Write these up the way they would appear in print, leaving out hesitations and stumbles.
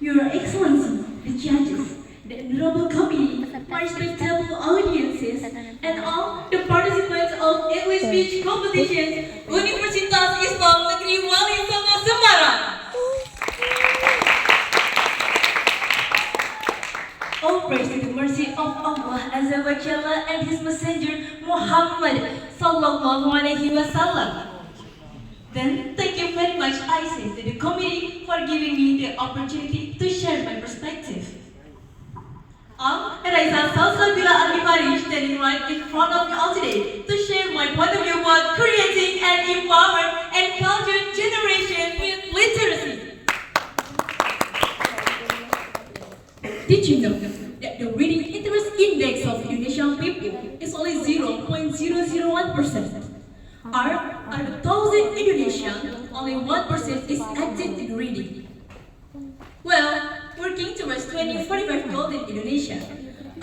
Your Excellency, the judges, the honorable committee, my respectable audiences, and all the participants of English speech competition, Universitas Islam Negeri Walisongo Semarang. All praise to the mercy of Allah Azza wa Jalla and His Messenger Muhammad Sallallahu Alaihi Wasallam. Then, thank you very much, I say, to the committee for giving me the opportunity to share my perspective. I'm Raisa Salsabila Al Ghifari, standing right in front of you all today to share my point of view about creating an empowered and cultured generation with literacy. Did you know that the reading interest index of Indonesian people is only 0.001%? Out of 1,000 Indonesians, only 1% is active in reading. Well, working towards 2045 goal in Indonesia,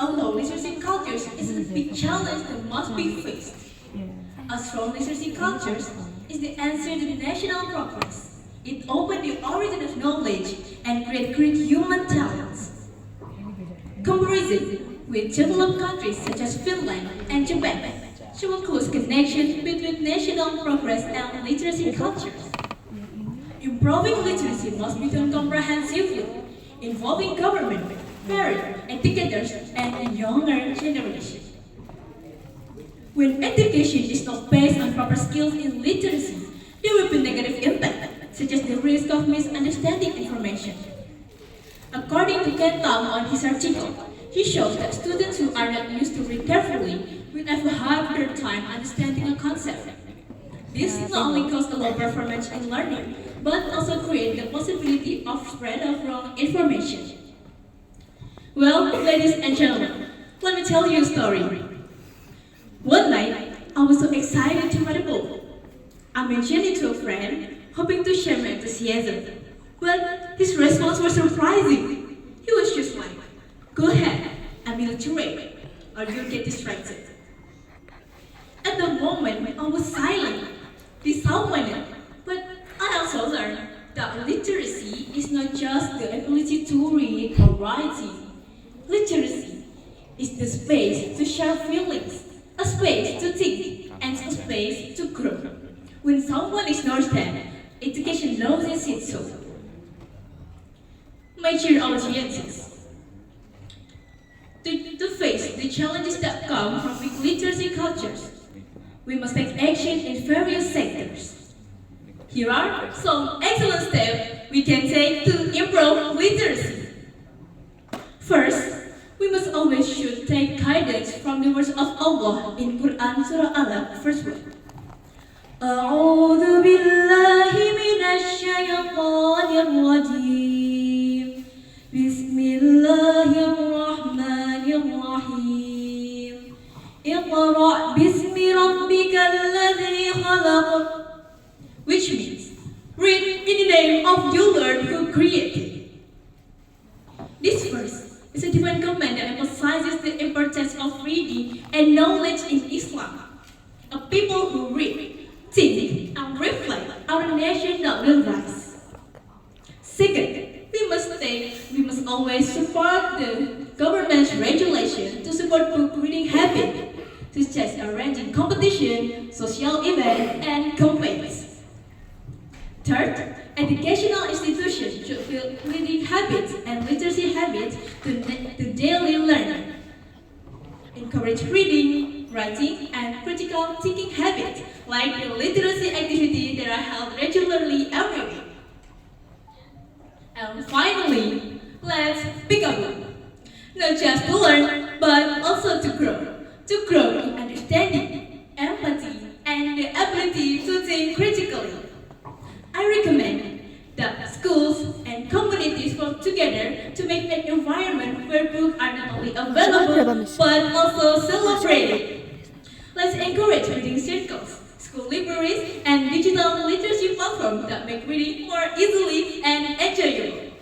although literacy cultures is a big challenge that must be faced. A strong literacy culture is the answer to the national progress. It opens the origin of knowledge and creates great human talents. Comparison with developed countries such as Finland and Japan show a close connection between national progress and literacy cultures. Improving literacy must be done comprehensively, involving government, parents, educators, and a younger generation. When education is not based on proper skills in literacy, there will be negative impact, such as the risk of misunderstanding information. According to Ken Tam on his article, he shows that students who are not used to read carefully will have a harder time understanding a concept. This not only causes a low performance in learning, but also creates the possibility of spread of wrong information. Well, ladies and gentlemen, let me tell you a story. One night, I was so excited to read a book. I mentioned it to a friend, hoping to share my enthusiasm. But his response was surprising. He was just like, "Go ahead, I'm illiterate, or you'll get distracted." At the moment, I was silent, disappointed, but I also learned that literacy is not just the ability to read or writing. Literacy is the space to share feelings, a space to think, and a space to grow. When someone ignores that, education loses its soul. My dear audiences, to face the challenges that come from weak literacy cultures, we must take action in various sectors. Here are some excellent steps we can take to improve literacy. First, we must always should take guidance from the words of Allah in Quran Surah Alaq, verse 1. A'udhu billahi minash shaytanir rajim. Bismillahirrahmanirrahim. Iqra' bismi rabbikal ladzi khalaq. Which means, read in the name of your Lord who created. This verse is a divine command that emphasizes the importance of reading and knowledge in Islam. A people who read, think, and reflect are a nation that will rise. Second, we must always support the government's regulation to support book reading habit, such as arranging competition, social events, and campaigns. Third, educational institutions should build reading habits and literacy habits to daily learning. Encourage reading, writing, and critical thinking habits like the literacy activities that are held regularly every week. And finally, let's pick a book. Not just to learn, but also to grow. To grow in understanding, empathy, and the ability to think critically. I recommend that schools and communities work together to make an environment where books are not only available, but also celebrated. Let's encourage reading circles, school libraries, and digital literacy platforms that make reading more easily and enjoyable.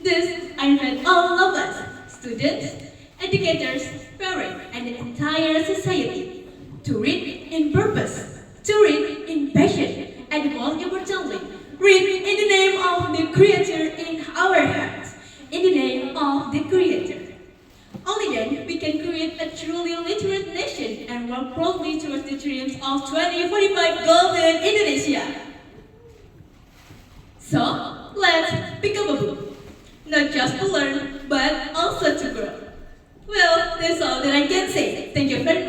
Thus, I invite all of us, students, educators, parents, and the entire society, to read in purpose, to read in passion, and most importantly, read in the name of the Creator in our hearts. a truly literate nation and work proudly towards the dreams of 2045 Golden Indonesia. So, let's pick up a book. Not just to learn, but also to grow. Well, that's all that I can say. Thank you very much.